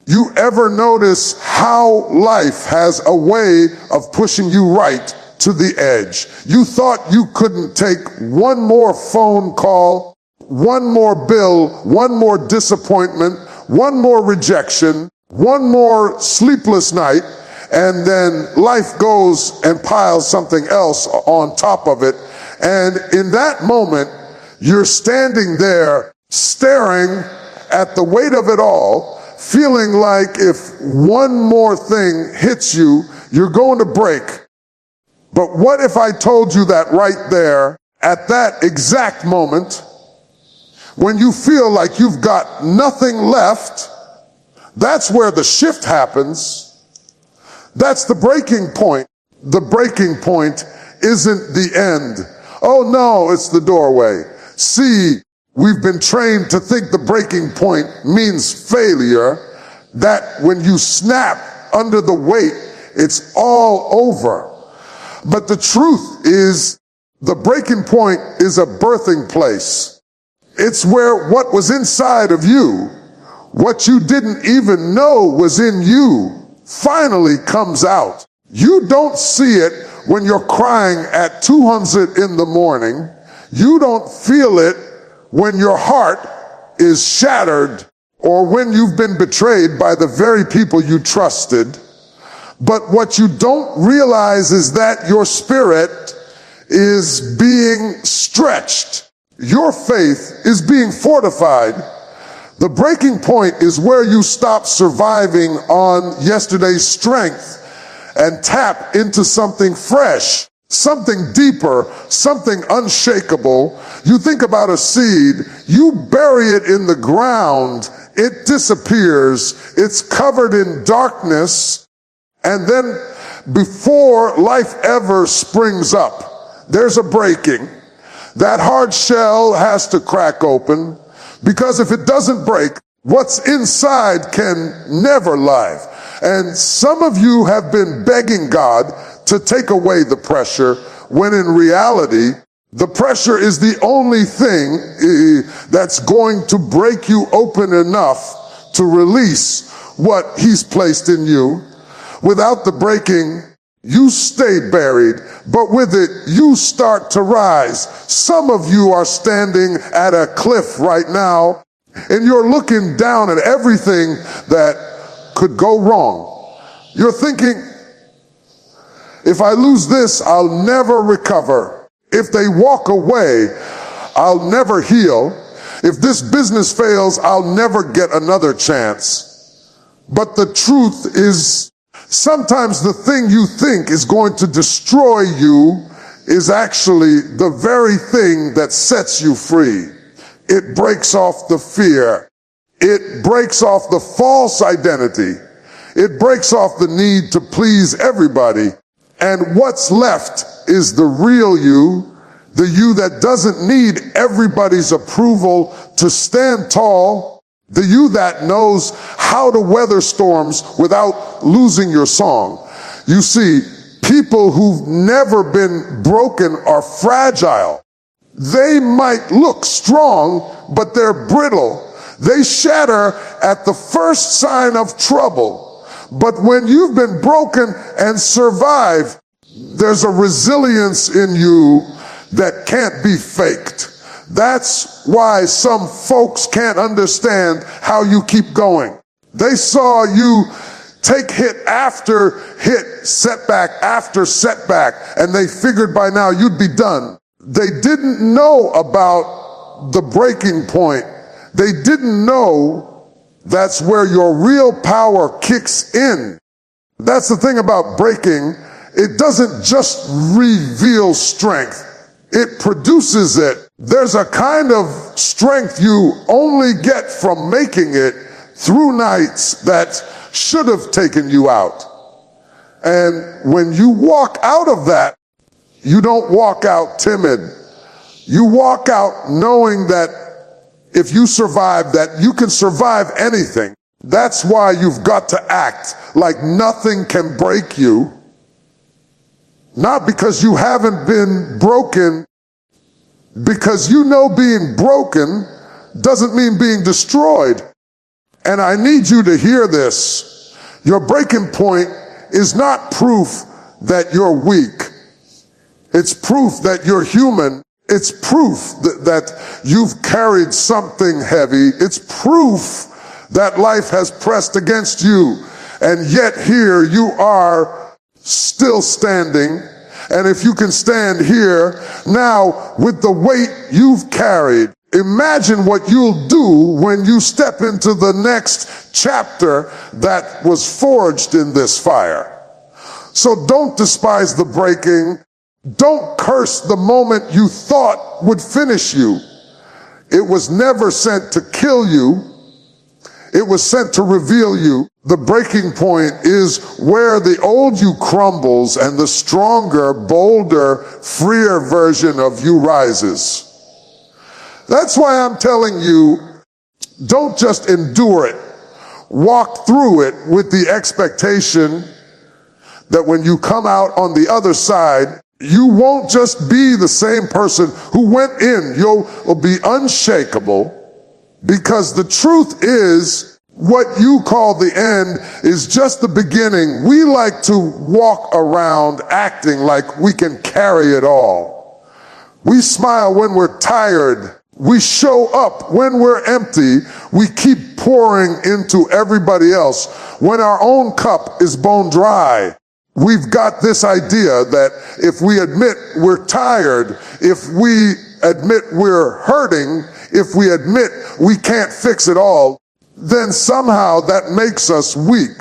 You ever notice how life has a way of pushing you right to the edge? You thought you couldn't take one more phone call, one more bill, one more disappointment, one more rejection, one more sleepless night, and then life goes and piles something else on top of it. And in that moment, you're standing there staring at the weight of it all, feeling like if one more thing hits you, you're going to break. But what if I told you that right there, at that exact moment, when you feel like you've got nothing left, that's where the shift happens. That's the breaking point. The breaking point isn't the end. Oh no, it's the doorway. See, we've been trained to think the breaking point means failure, that when you snap under the weight, it's all over. But the truth is, the breaking point is a birthing place. It's where what was inside of you, what you didn't even know was in you, finally comes out. You don't see it when you're crying at 200 in the morning. You don't feel it when your heart is shattered or when you've been betrayed by the very people you trusted. But what you don't realize is that your spirit is being stretched. Your faith is being fortified. The breaking point is where you stop surviving on yesterday's strength and tap into something fresh, something deeper, something unshakable. You think about a seed, you bury it in the ground, it disappears, it's covered in darkness, and then before life ever springs up, there's a breaking. That hard shell has to crack open, because if it doesn't break, what's inside can never live. And some of you have been begging God to take away the pressure, when in reality, the pressure is the only thing that's going to break you open enough to release what He's placed in you. Without the breaking, you stay buried, but with it, you start to rise. Some of you are standing at a cliff right now, and you're looking down at everything that could go wrong. You're thinking, if I lose this, I'll never recover. If they walk away, I'll never heal. If this business fails, I'll never get another chance. But the truth is, sometimes the thing you think is going to destroy you is actually the very thing that sets you free. It breaks off the fear. It breaks off the false identity. It breaks off the need to please everybody. And what's left is the real you, the you that doesn't need everybody's approval to stand tall, the you that knows how to weather storms without losing your song. You see, people who've never been broken are fragile. They might look strong, but they're brittle. They shatter at the first sign of trouble. But when you've been broken and survived, there's a resilience in you that can't be faked. That's why some folks can't understand how you keep going. They saw you take hit after hit, setback after setback, and they figured by now you'd be done. They didn't know about the breaking point. They didn't know that's where your real power kicks in. That's the thing about breaking. It doesn't just reveal strength. It produces it. There's a kind of strength you only get from making it through nights that should have taken you out. And when you walk out of that, you don't walk out timid. You walk out knowing that if you survive that, you can survive anything. That's why you've got to act like nothing can break you. Not because you haven't been broken, because you know being broken doesn't mean being destroyed. And I need you to hear this. Your breaking point is not proof that you're weak. It's proof that you're human. It's proof that you've carried something heavy. It's proof that life has pressed against you. And yet here you are still standing. And if you can stand here now with the weight you've carried, imagine what you'll do when you step into the next chapter that was forged in this fire. So don't despise the breaking. Don't curse the moment you thought would finish you. It was never sent to kill you. It was sent to reveal you. The breaking point is where the old you crumbles and the stronger, bolder, freer version of you rises. That's why I'm telling you, don't just endure it. Walk through it with the expectation that when you come out on the other side, you won't just be the same person who went in. You'll be unshakable, because the truth is what you call the end is just the beginning. We like to walk around acting like we can carry it all. We smile when we're tired. We show up when we're empty. We keep pouring into everybody else when our own cup is bone dry. We've got this idea that if we admit we're tired, if we admit we're hurting, if we admit we can't fix it all, then somehow that makes us weak.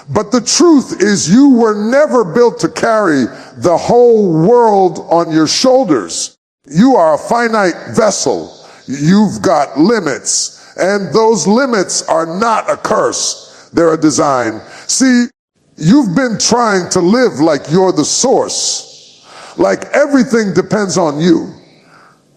But the truth is you were never built to carry the whole world on your shoulders. You are a finite vessel. You've got limits, and those limits are not a curse. They're a design. See, you've been trying to live like you're the source, like everything depends on you.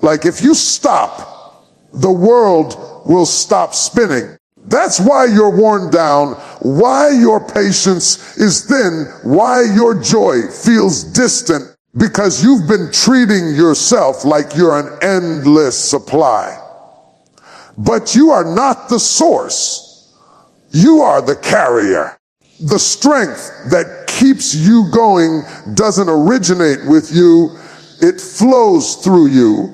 Like if you stop, the world will stop spinning. That's why you're worn down, why your patience is thin, why your joy feels distant, because you've been treating yourself like you're an endless supply. But you are not the source. You are the carrier. The strength that keeps you going doesn't originate with you, it flows through you.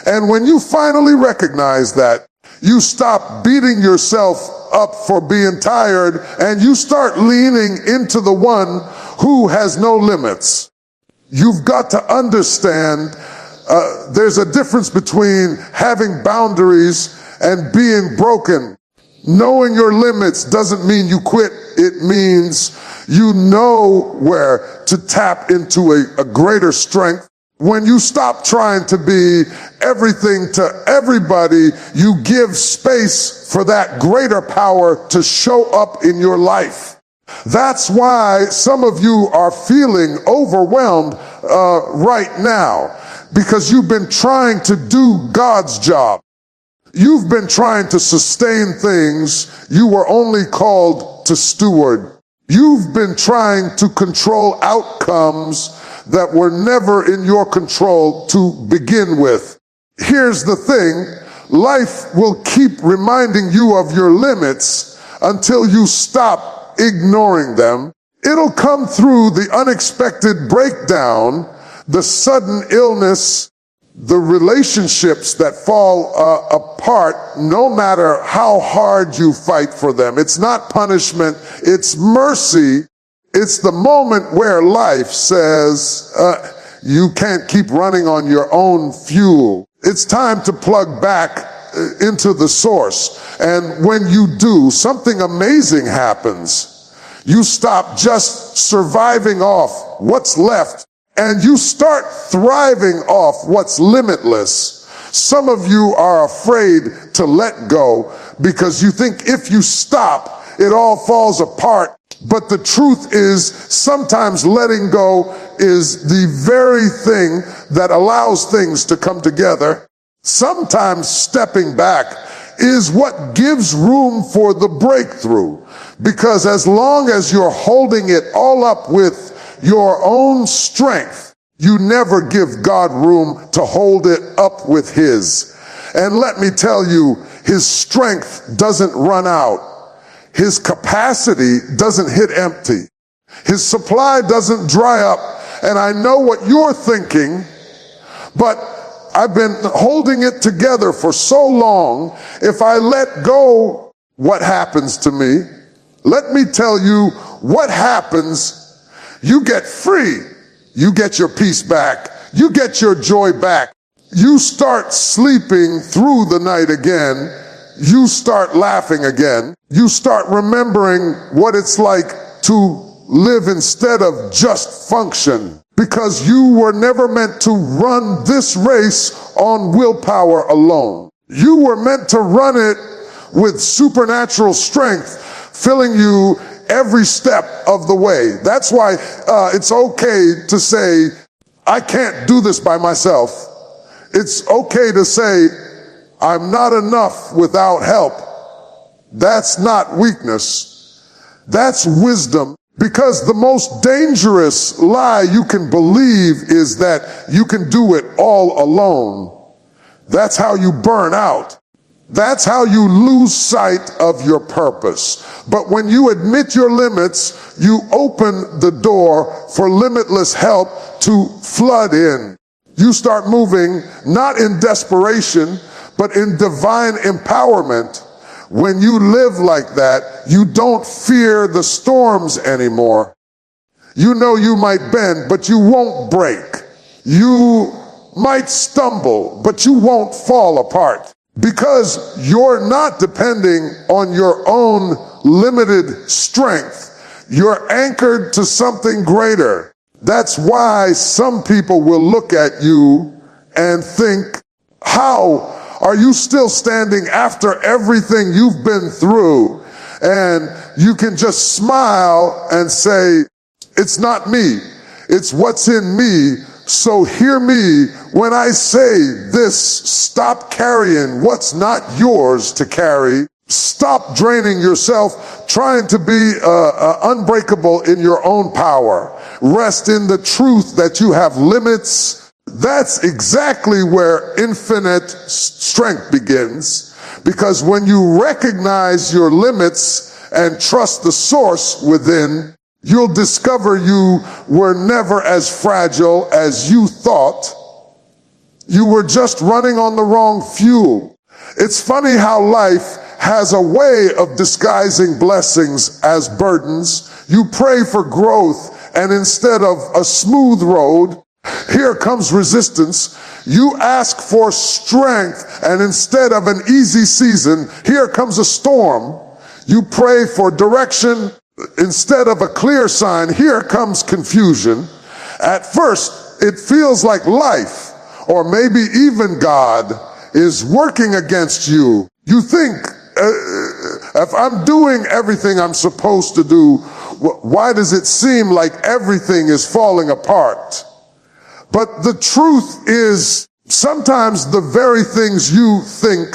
And when you finally recognize that, you stop beating yourself up for being tired and you start leaning into the one who has no limits. You've got to understand there's a difference between having boundaries and being broken. Knowing your limits doesn't mean you quit. It means you know where to tap into a greater strength. When you stop trying to be everything to everybody, you give space for that greater power to show up in your life. That's why some of you are feeling overwhelmed right now, because you've been trying to do God's job. You've been trying to sustain things you were only called to steward. You've been trying to control outcomes that were never in your control to begin with. Here's the thing, life will keep reminding you of your limits until you stop ignoring them. It'll come through the unexpected breakdown, the sudden illness, the relationships that fall apart, no matter how hard you fight for them. It's not punishment, it's mercy. It's the moment where life says, you can't keep running on your own fuel. It's time to plug back into the source. And when you do, something amazing happens. You stop just surviving off what's left, and you start thriving off what's limitless. Some of you are afraid to let go because you think if you stop, it all falls apart. But the truth is, sometimes letting go is the very thing that allows things to come together. Sometimes stepping back is what gives room for the breakthrough. Because as long as you're holding it all up with your own strength, you never give God room to hold it up with His. And let me tell you, his strength doesn't run out. His capacity doesn't hit empty. His supply doesn't dry up. And I know what you're thinking, but I've been holding it together for so long. If I let go, what happens to me? Let me tell you what happens. You get free. You get your peace back. You get your joy back. You start sleeping through the night again. You start laughing again. You start remembering what it's like to live instead of just function, because you were never meant to run this race on willpower alone. You were meant to run it with supernatural strength, filling you every step of the way. That's why it's okay to say, I can't do this by myself. It's okay to say, I'm not enough without help. That's not weakness. That's wisdom. Because the most dangerous lie you can believe is that you can do it all alone. That's how you burn out. That's how you lose sight of your purpose. But when you admit your limits, you open the door for limitless help to flood in. You start moving not in desperation, but in divine empowerment. When you live like that, you don't fear the storms anymore. You know you might bend, but you won't break. You might stumble, but you won't fall apart. Because you're not depending on your own limited strength. You're anchored to something greater. That's why some people will look at you and think, how are you still standing after everything you've been through? And you can just smile and say, it's not me, it's what's in me. So hear me when I say this. Stop carrying what's not yours to carry. Stop draining yourself trying to be unbreakable in your own power. Rest in the truth that you have limits. That's exactly where infinite strength begins. Because when you recognize your limits and trust the source within, you'll discover you were never as fragile as you thought. You were just running on the wrong fuel. It's funny how life has a way of disguising blessings as burdens. You pray for growth, and instead of a smooth road, here comes resistance. You ask for strength, and instead of an easy season, here comes a storm. You pray for direction. Instead of a clear sign, here comes confusion. At first, it feels like life, or maybe even God, is working against you. You think, if I'm doing everything I'm supposed to do, why does it seem like everything is falling apart? But the truth is, sometimes the very things you think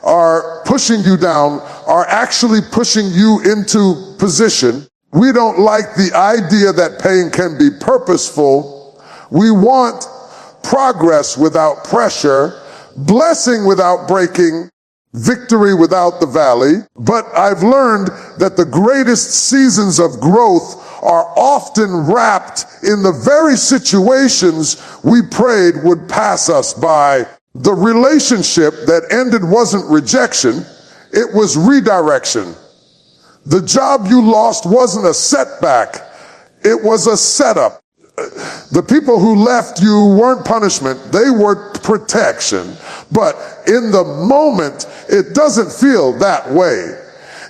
are pushing you down are actually pushing you into position. We don't like the idea that pain can be purposeful. We want progress without pressure, blessing without breaking, victory without the valley. But I've learned that the greatest seasons of growth are often wrapped in the very situations we prayed would pass us by. The relationship that ended wasn't rejection, it was redirection. The job you lost wasn't a setback, it was a setup. The people who left you weren't punishment, they were protection. But in the moment, it doesn't feel that way.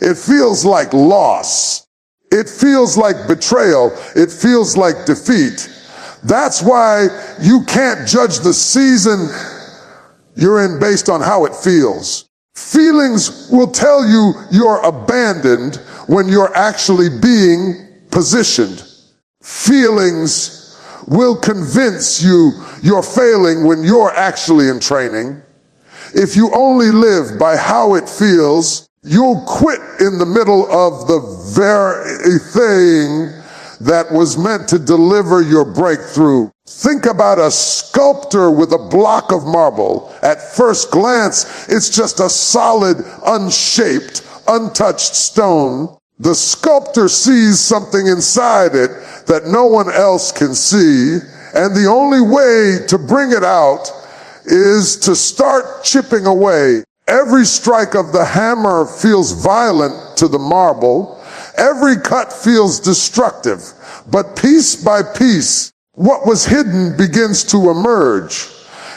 It feels like loss. It feels like betrayal. It feels like defeat. That's why you can't judge the season you're in based on how it feels. Feelings will tell you you're abandoned when you're actually being positioned. Feelings will convince you you're failing when you're actually in training. If you only live by how it feels, you'll quit in the middle of the very thing that was meant to deliver your breakthrough. Think about a sculptor with a block of marble. At first glance, it's just a solid, unshaped, untouched stone. The sculptor sees something inside it that no one else can see, and the only way to bring it out is to start chipping away. Every strike of the hammer feels violent to the marble. Every cut feels destructive. But piece by piece, what was hidden begins to emerge.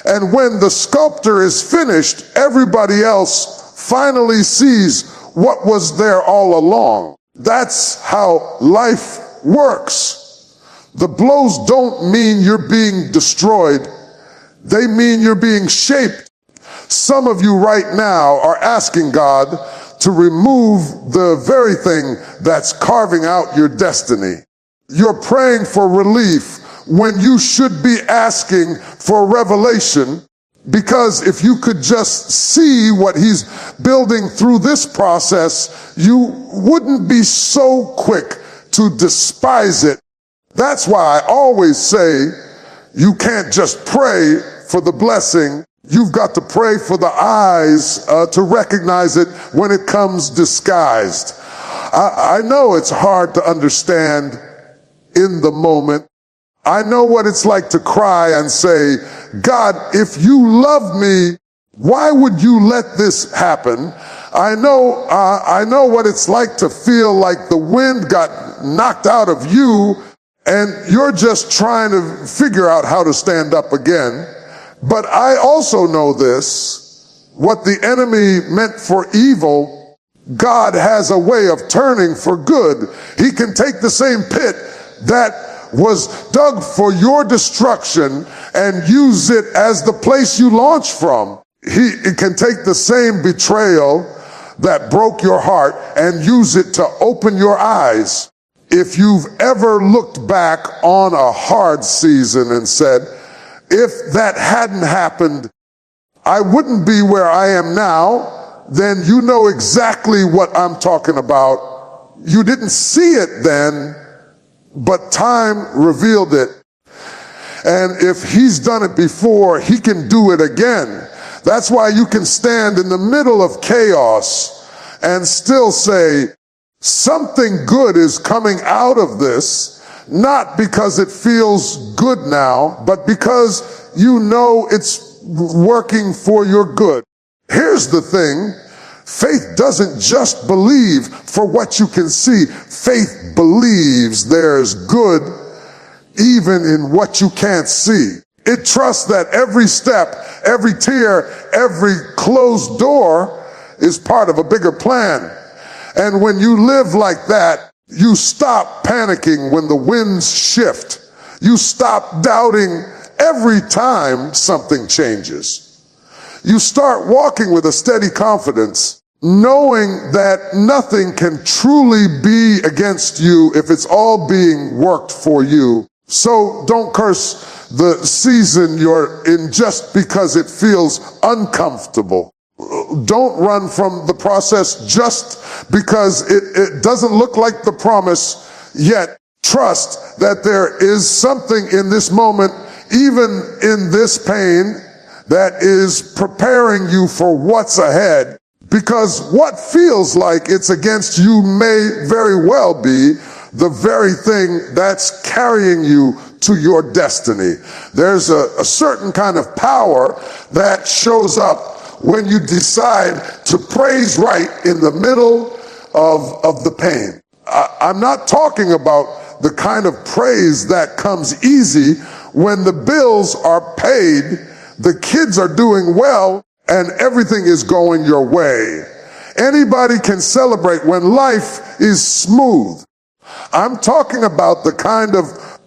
And when the sculptor is finished, everybody else finally sees what was there all along. That's how life works. The blows don't mean you're being destroyed. They mean you're being shaped. Some of you right now are asking God to remove the very thing that's carving out your destiny. You're praying for relief when you should be asking for revelation, because if you could just see what he's building through this process, you wouldn't be so quick to despise it. That's why I always say you can't just pray for the blessing. You've got to pray for the eyes to recognize it when it comes disguised. I know it's hard to understand in the moment. I know what it's like to cry and say, God, if you love me, why would you let this happen? I know what it's like to feel like the wind got knocked out of you and you're just trying to figure out how to stand up again. But I also know this, what the enemy meant for evil, God has a way of turning for good. He can take the same pit that was dug for your destruction and use it as the place you launch from. He can take the same betrayal that broke your heart and use it to open your eyes. If you've ever looked back on a hard season and said, if that hadn't happened, I wouldn't be where I am now, then you know exactly what I'm talking about. You didn't see it then, but time revealed it. And if he's done it before, he can do it again. That's why you can stand in the middle of chaos and still say, something good is coming out of this. Not because it feels good now, but because you know it's working for your good. Here's the thing. Faith doesn't just believe for what you can see. Faith believes there's good even in what you can't see. It trusts that every step, every tear, every closed door is part of a bigger plan. And when you live like that, you stop panicking when the winds shift. You stop doubting every time something changes. You start walking with a steady confidence, knowing that nothing can truly be against you if it's all being worked for you. So don't curse the season you're in just because it feels uncomfortable. Don't run from the process just because it doesn't look like the promise yet. Trust that there is something in this moment, even in this pain, that is preparing you for what's ahead. Because what feels like it's against you may very well be the very thing that's carrying you to your destiny. There's a certain kind of power that shows up when you decide to praise right in the middle of the pain. I'm not talking about the kind of praise that comes easy when the bills are paid, the kids are doing well, and everything is going your way. Anybody can celebrate when life is smooth. I'm talking about the kind of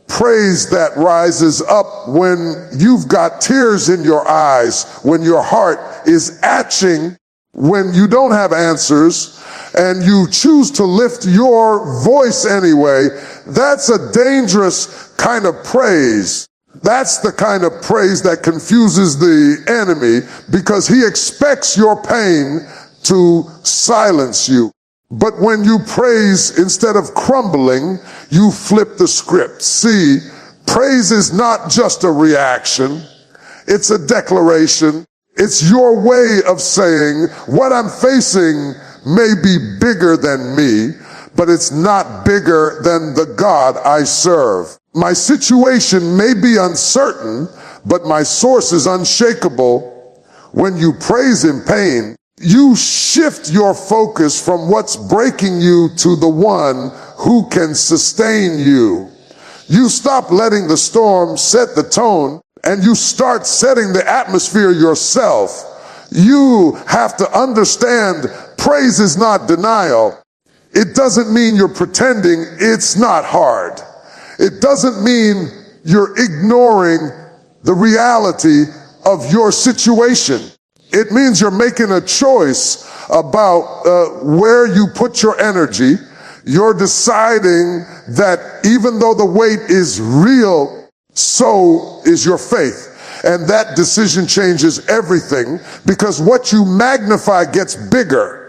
praise that rises up when you've got tears in your eyes, when your heart is atching, when you don't have answers, and you choose to lift your voice anyway. That's a dangerous kind of praise. That's the kind of praise that confuses the enemy, because he expects your pain to silence you. But when you praise instead of crumbling, you flip the script. See, Praise is not just a reaction. It's a declaration. It's your way of saying, what I'm facing may be bigger than me, but it's not bigger than the God I serve. My situation may be uncertain, but my source is unshakable. When you praise in pain, you shift your focus from what's breaking you to the one who can sustain you. You stop letting the storm set the tone, and you start setting the atmosphere yourself. You have to understand praise is not denial. It doesn't mean you're pretending it's not hard. It doesn't mean you're ignoring the reality of your situation. It means you're making a choice about where you put your energy. You're deciding that even though the weight is real, so is your faith. And that decision changes everything, because what you magnify gets bigger.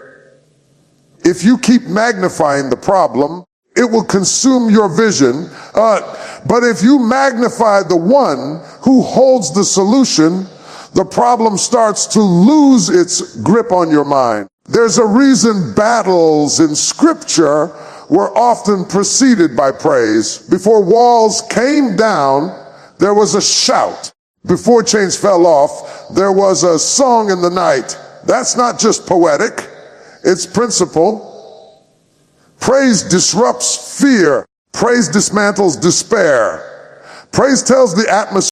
If you keep magnifying the problem, it will consume your vision. But if you magnify the one who holds the solution, the problem starts to lose its grip on your mind. There's a reason battles in Scripture were often preceded by praise. Before walls came down, there was a shout. Before chains fell off, there was a song in the night. That's not just poetic, it's principle. Praise disrupts fear. Praise dismantles despair. Praise tells the atmosphere